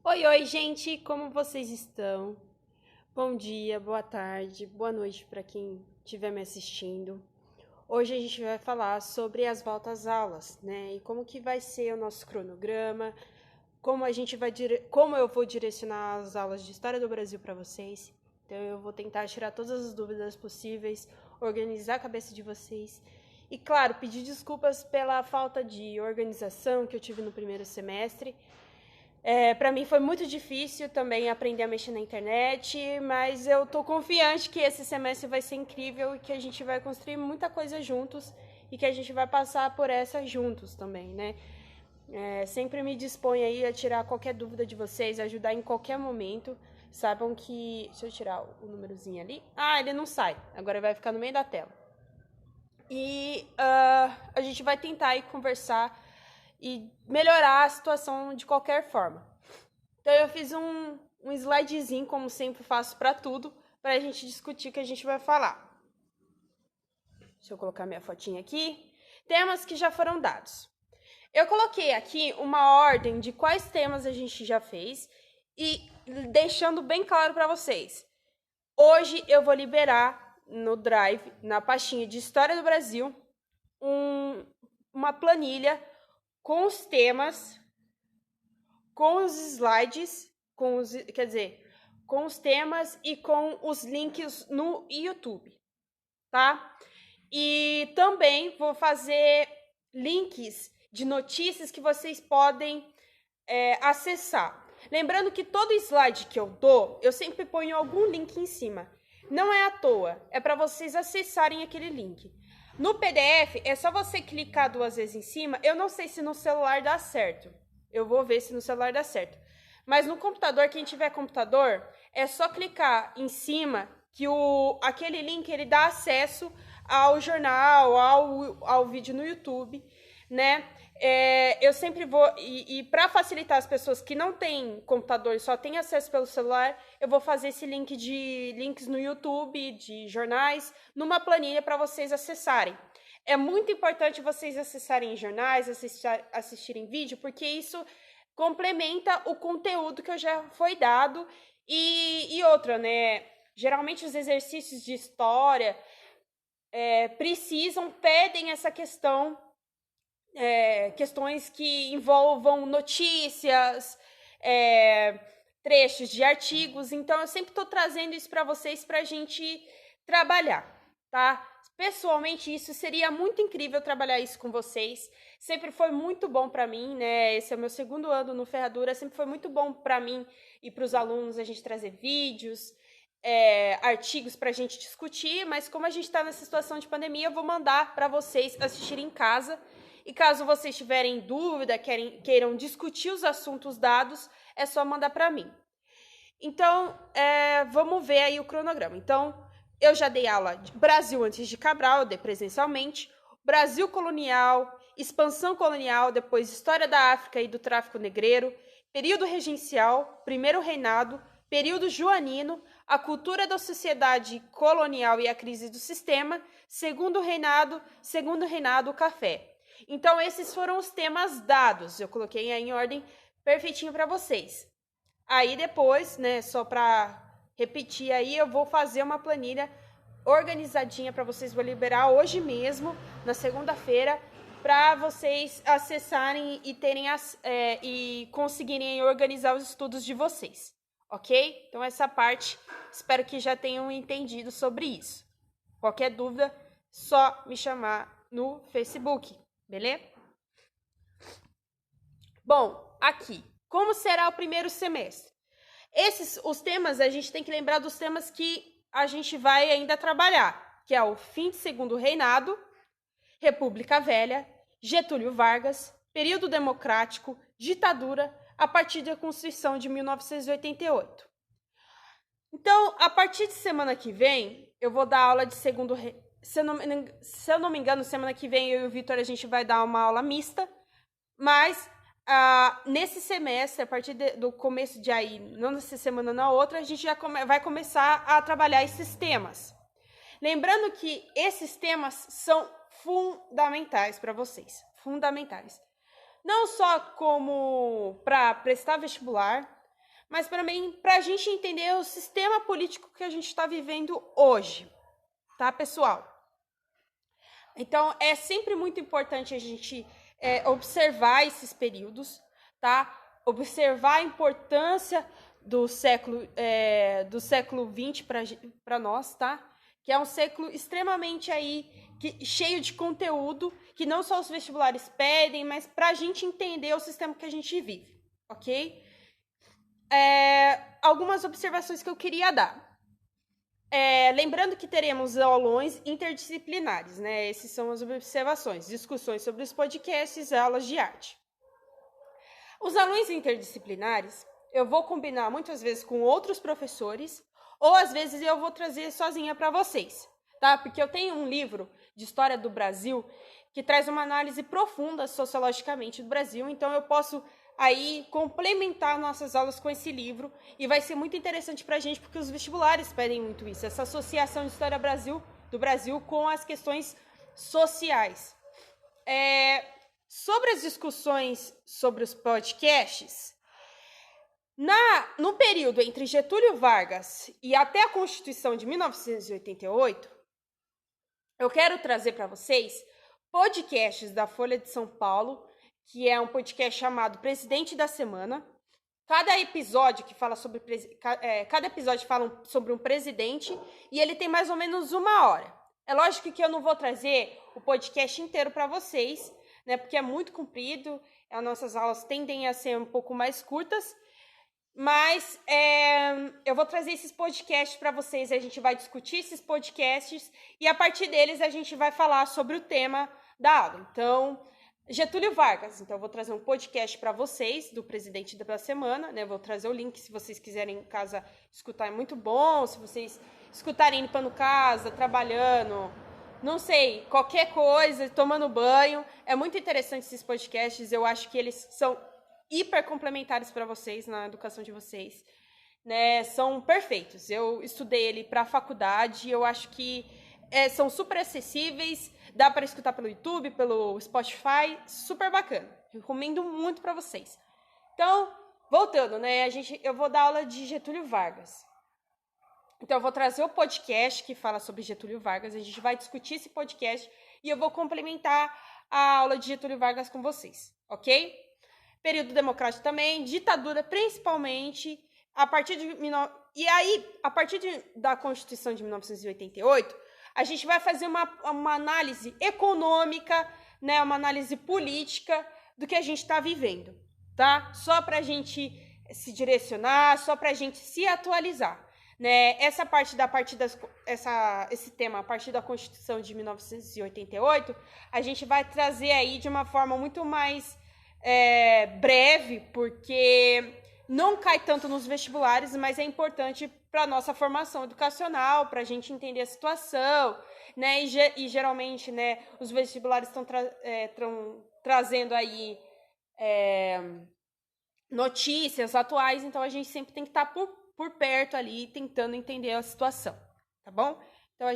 Oi, oi, gente, como vocês estão? Bom dia, boa tarde, boa noite para quem estiver me assistindo. Hoje a gente vai falar sobre as voltas às aulas, né? E como que vai ser o nosso cronograma, como eu vou direcionar as aulas de História do Brasil para vocês. Então eu vou tentar tirar todas as dúvidas possíveis, organizar a cabeça de vocês. E claro, pedir desculpas pela falta de organização que eu tive no primeiro semestre. Para mim foi muito difícil também aprender a mexer na internet, mas eu tô confiante que esse semestre vai ser incrível e que a gente vai construir muita coisa juntos e que a gente vai passar por essa juntos também, né? Sempre me disponho aí a tirar qualquer dúvida de vocês, ajudar em qualquer momento. Saibam que. Deixa eu tirar o númerozinho ali. Ah, ele não sai. Agora vai ficar no meio da tela. E a gente vai tentar aí conversar e melhorar a situação de qualquer forma. Então eu fiz um slidezinho, como sempre faço para tudo, para a gente discutir o que a gente vai falar. Deixa eu colocar minha fotinha aqui. Temas que já foram dados. Eu coloquei aqui uma ordem de quais temas a gente já fez e deixando bem claro para vocês. Hoje eu vou liberar no Drive, na pastinha de História do Brasil, uma planilha com os temas, com os slides, com os temas e com os links no YouTube, tá? E também vou fazer links de notícias que vocês podem acessar. Lembrando que todo slide que eu dou, eu sempre ponho algum link em cima. Não é à toa, é para vocês acessarem aquele link. No PDF, é só você clicar 2 vezes em cima. Eu não sei se no celular dá certo. Eu vou ver se no celular dá certo. Mas no computador, quem tiver computador, é só clicar em cima que aquele link ele dá acesso ao jornal, ao vídeo no YouTube, né? Eu sempre vou, e para facilitar as pessoas que não têm computador e só têm acesso pelo celular, eu vou fazer esse link de links no YouTube, de jornais, numa planilha para vocês acessarem. É muito importante vocês acessarem jornais, assistirem vídeo, porque isso complementa o conteúdo que já foi dado e outra, né? Geralmente os exercícios de história pedem essa questão, questões que envolvam notícias, trechos de artigos. Então, eu sempre estou trazendo isso para vocês para a gente trabalhar, tá? Pessoalmente, isso seria muito incrível trabalhar isso com vocês. Sempre foi muito bom para mim, né? Esse é o meu segundo ano no Ferradura. Sempre foi muito bom para mim e para os alunos a gente trazer vídeos, artigos para a gente discutir. Mas como a gente está nessa situação de pandemia, eu vou mandar para vocês assistirem em casa. E caso vocês tiverem dúvida, queiram discutir os assuntos dados, é só mandar para mim. Então, vamos ver aí o cronograma. Então, eu já dei aula de Brasil antes de Cabral, eu dei presencialmente, Brasil colonial, expansão colonial, depois história da África e do tráfico negreiro, período regencial, primeiro reinado, período joanino, a cultura da sociedade colonial e a crise do sistema, segundo reinado, o café. Então, esses foram os temas dados. Eu coloquei aí em ordem perfeitinho para vocês. Aí depois, né, só para repetir aí, eu vou fazer uma planilha organizadinha para vocês. Vou liberar hoje mesmo, na segunda-feira, para vocês acessarem e terem e conseguirem organizar os estudos de vocês, ok? Então essa parte, espero que já tenham entendido sobre isso. Qualquer dúvida, só me chamar no Facebook, beleza? Bom, aqui, como será o primeiro semestre? Os temas, a gente tem que lembrar dos temas que a gente vai ainda trabalhar, que é o fim de segundo reinado, República Velha, Getúlio Vargas, período democrático, ditadura, a partir da Constituição de 1988. Então, a partir de semana que vem, eu vou dar aula de segundo... Se eu não me engano, semana que vem eu e o Vitor a gente vai dar uma aula mista, mas nesse semestre, a partir do começo de aí, não nessa semana, na outra, a gente já vai começar a trabalhar esses temas. Lembrando que esses temas são fundamentais para vocês. Fundamentais. Não só como para prestar vestibular, mas também para a gente entender o sistema político que a gente está vivendo hoje, tá, pessoal? Então, é sempre muito importante a gente observar esses períodos, tá? Observar a importância do século XX para nós, tá? Que é um século extremamente cheio de conteúdo, que não só os vestibulares pedem, mas para a gente entender o sistema que a gente vive, ok? Algumas observações que eu queria dar. Lembrando que teremos aulões interdisciplinares, né? Essas são as observações, discussões sobre os podcasts e aulas de arte. Os aulões interdisciplinares, eu vou combinar muitas vezes com outros professores, ou às vezes eu vou trazer sozinha para vocês, tá? Porque eu tenho um livro de história do Brasil que traz uma análise profunda sociologicamente do Brasil, então eu posso aí complementar nossas aulas com esse livro e vai ser muito interessante para a gente porque os vestibulares pedem muito isso, essa associação de história do Brasil com as questões sociais. Sobre as discussões sobre os podcasts, no período entre Getúlio Vargas e até a Constituição de 1988, eu quero trazer para vocês podcasts da Folha de São Paulo, que é um podcast chamado Presidente da Semana. Cada episódio fala sobre um presidente e ele tem mais ou menos 1 hora. É lógico que eu não vou trazer o podcast inteiro para vocês, né? Porque é muito comprido, as nossas aulas tendem a ser um pouco mais curtas, mas eu vou trazer esses podcasts para vocês, a gente vai discutir esses podcasts e a partir deles a gente vai falar sobre o tema da aula. Então, Getúlio Vargas, então eu vou trazer um podcast para vocês, do Presidente da Semana, né? Vou trazer o link se vocês quiserem em casa escutar, é muito bom, se vocês escutarem limpando casa, trabalhando, não sei, qualquer coisa, tomando banho, é muito interessante esses podcasts, eu acho que eles são hiper complementares para vocês, na educação de vocês, né? São perfeitos, eu estudei ele para a faculdade, eu acho que são super acessíveis, dá para escutar pelo YouTube, pelo Spotify, super bacana. Recomendo muito para vocês. Então, voltando, né? Eu vou dar aula de Getúlio Vargas. Então, eu vou trazer o podcast que fala sobre Getúlio Vargas, a gente vai discutir esse podcast e eu vou complementar a aula de Getúlio Vargas com vocês, ok? Período democrático também, ditadura principalmente, a partir da Constituição de 1988, a gente vai fazer uma análise econômica, né, uma análise política do que a gente está vivendo, tá? Só para a gente se direcionar, só para a gente se atualizar, né? Esse tema, a partir da Constituição de 1988, a gente vai trazer aí de uma forma muito mais breve, porque não cai tanto nos vestibulares, mas é importante para a nossa formação educacional, para a gente entender a situação, né? E geralmente, né, os vestibulares estão trazendo aí notícias atuais, então a gente sempre tem que estar por perto ali, tentando entender a situação, tá bom? Então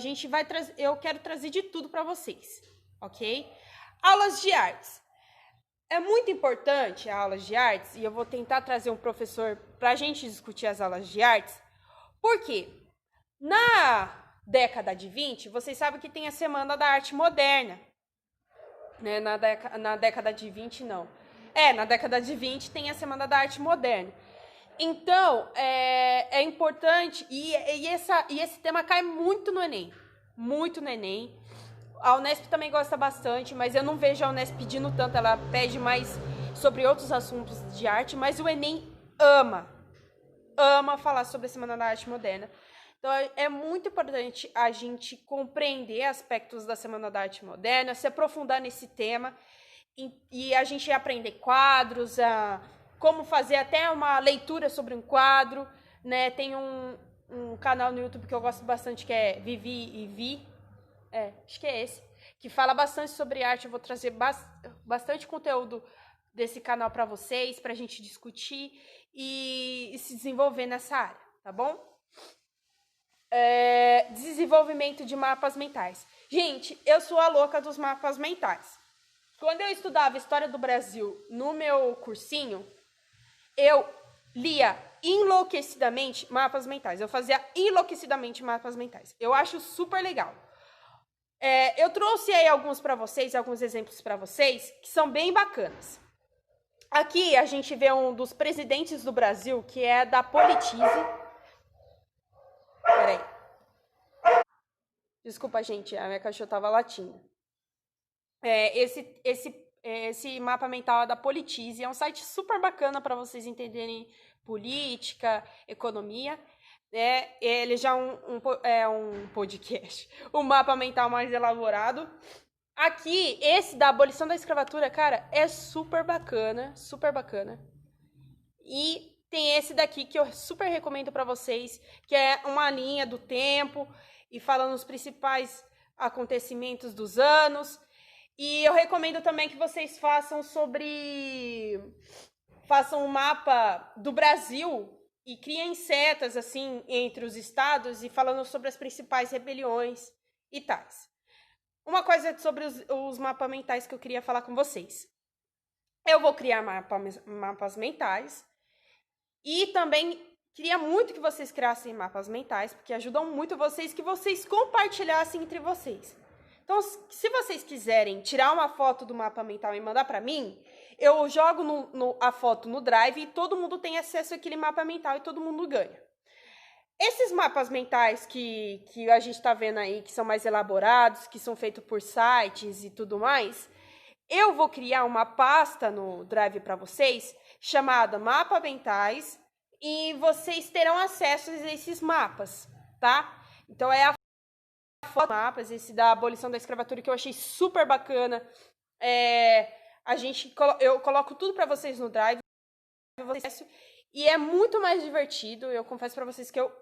eu quero trazer de tudo para vocês, ok? Aulas de artes. É muito importante as aulas de artes, e eu vou tentar trazer um professor para a gente discutir as aulas de artes, porque na década de 20, vocês sabem que tem a Semana da Arte Moderna, né? Na década de 20, não. Na década de 20 tem a Semana da Arte Moderna. Então, é importante, e esse tema cai muito no Enem, muito no Enem. A Unesp também gosta bastante, mas eu não vejo a Unesp pedindo tanto, ela pede mais sobre outros assuntos de arte, mas o Enem ama falar sobre a Semana da Arte Moderna. Então, é muito importante a gente compreender aspectos da Semana da Arte Moderna, se aprofundar nesse tema e a gente aprender quadros, como fazer até uma leitura sobre um quadro, né? Tem um canal no YouTube que eu gosto bastante, que é Vivi e Vi, acho que é esse, que fala bastante sobre arte. Eu vou trazer bastante conteúdo desse canal para vocês, para a gente discutir e se desenvolver nessa área, tá bom? Desenvolvimento de mapas mentais. Gente, eu sou a louca dos mapas mentais. Quando eu estudava História do Brasil no meu cursinho, eu lia enlouquecidamente mapas mentais. Eu fazia enlouquecidamente mapas mentais. Eu acho super legal. Eu trouxe aí alguns para vocês, alguns exemplos para vocês, que são bem bacanas. Aqui a gente vê um dos presidentes do Brasil, que é da Politize. Peraí. Desculpa, gente, a minha cachorra tava latindo. Esse mapa mental é da Politize, é um site super bacana para vocês entenderem política, economia. Ele já é um podcast, um mapa mental mais elaborado. Aqui, esse da abolição da escravatura, cara, é super bacana, super bacana. E tem esse daqui que eu super recomendo para vocês, que é uma linha do tempo e falando os principais acontecimentos dos anos. E eu recomendo também que vocês façam um mapa do Brasil e criem setas assim entre os estados e falando sobre as principais rebeliões e tais. Uma coisa sobre os mapas mentais que eu queria falar com vocês. Eu vou criar mapas mentais e também queria muito que vocês criassem mapas mentais, porque ajudam muito vocês, que vocês compartilhassem entre vocês. Então, se vocês quiserem tirar uma foto do mapa mental e mandar para mim, eu jogo a foto no Drive e todo mundo tem acesso àquele mapa mental e todo mundo ganha. Esses mapas mentais que a gente está vendo aí, que são mais elaborados, que são feitos por sites e tudo mais, eu vou criar uma pasta no Drive para vocês, chamada Mapa Mentais, e vocês terão acesso a esses mapas, tá? Então, é a foto dos mapas, esse da abolição da escravatura, que eu achei super bacana. Eu coloco tudo para vocês no Drive, e é muito mais divertido. Eu confesso para vocês que eu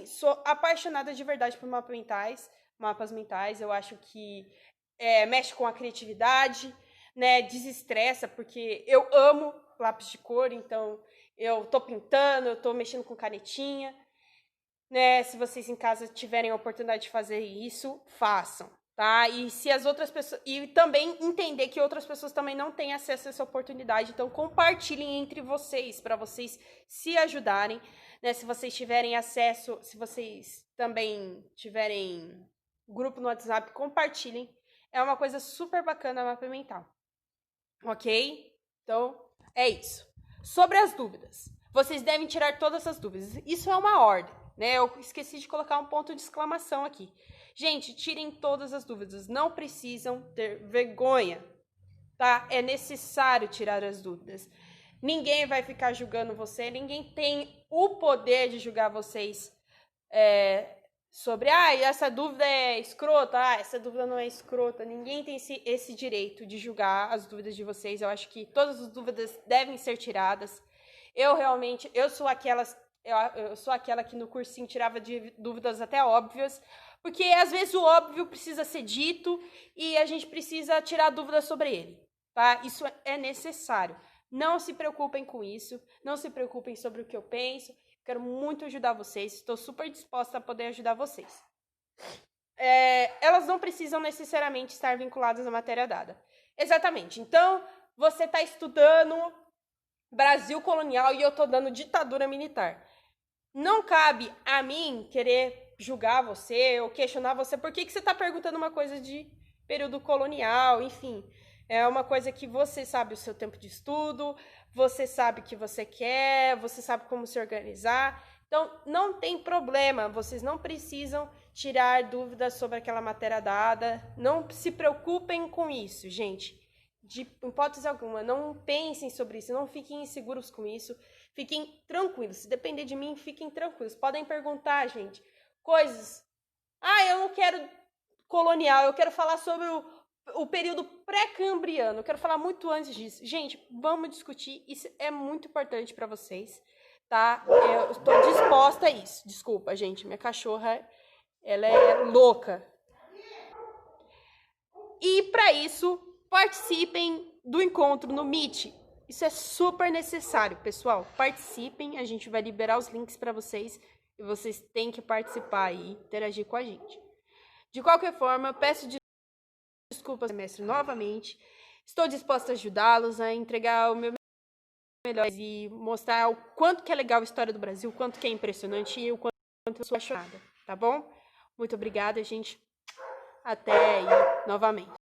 sou apaixonada de verdade por mapas mentais. Eu acho que mexe com a criatividade, né? Desestressa, porque eu amo lápis de cor, então eu tô pintando, eu tô mexendo com canetinha, né? Se vocês em casa tiverem a oportunidade de fazer isso, façam, tá? E se as outras pessoas, e também entender que outras pessoas também não têm acesso a essa oportunidade, então compartilhem entre vocês para vocês se ajudarem, né? Se vocês tiverem acesso, se vocês também tiverem grupo no WhatsApp, compartilhem. É uma coisa super bacana a mapa mental. Ok? Então, é isso. Sobre as dúvidas. Vocês devem tirar todas as dúvidas. Isso é uma ordem, né? Eu esqueci de colocar um ponto de exclamação aqui. Gente, tirem todas as dúvidas. Não precisam ter vergonha, tá? É necessário tirar as dúvidas. Ninguém vai ficar julgando você. Ninguém tem o poder de julgar vocês sobre, essa dúvida é escrota, essa dúvida não é escrota. Ninguém tem esse direito de julgar as dúvidas de vocês. Eu acho que todas as dúvidas devem ser tiradas. Eu sou aquela que no cursinho tirava de dúvidas até óbvias, porque às vezes o óbvio precisa ser dito e a gente precisa tirar dúvidas sobre ele, tá? Isso é necessário. Não se preocupem com isso, não se preocupem sobre o que eu penso. Quero muito ajudar vocês, estou super disposta a poder ajudar vocês. Elas não precisam necessariamente estar vinculadas à matéria dada. Exatamente. Então, você está estudando Brasil colonial e eu estou dando ditadura militar. Não cabe a mim querer julgar você ou questionar você. Por que você está perguntando uma coisa de período colonial? Enfim, é uma coisa que você sabe o seu tempo de estudo, você sabe o que você quer, você sabe como se organizar. Então, não tem problema, vocês não precisam tirar dúvidas sobre aquela matéria dada. Não se preocupem com isso, gente. De hipótese alguma, não pensem sobre isso, não fiquem inseguros com isso. Fiquem tranquilos, se depender de mim, fiquem tranquilos. Podem perguntar, gente, coisas. Eu não quero colonial, eu quero falar sobre o período pré-cambriano, eu quero falar muito antes disso. Gente, vamos discutir, isso é muito importante para vocês, tá? Eu estou disposta a isso. Desculpa, gente, minha cachorra, ela é louca. E para isso, participem do encontro no Meet. Isso é super necessário, pessoal. Participem, a gente vai liberar os links para vocês e vocês têm que participar e interagir com a gente. De qualquer forma, peço desculpas, mestre, novamente. Estou disposta a ajudá-los a entregar o meu melhores e mostrar o quanto que é legal a história do Brasil, o quanto que é impressionante e o quanto eu sou apaixonada, tá bom? Muito obrigada, gente. Até aí, novamente.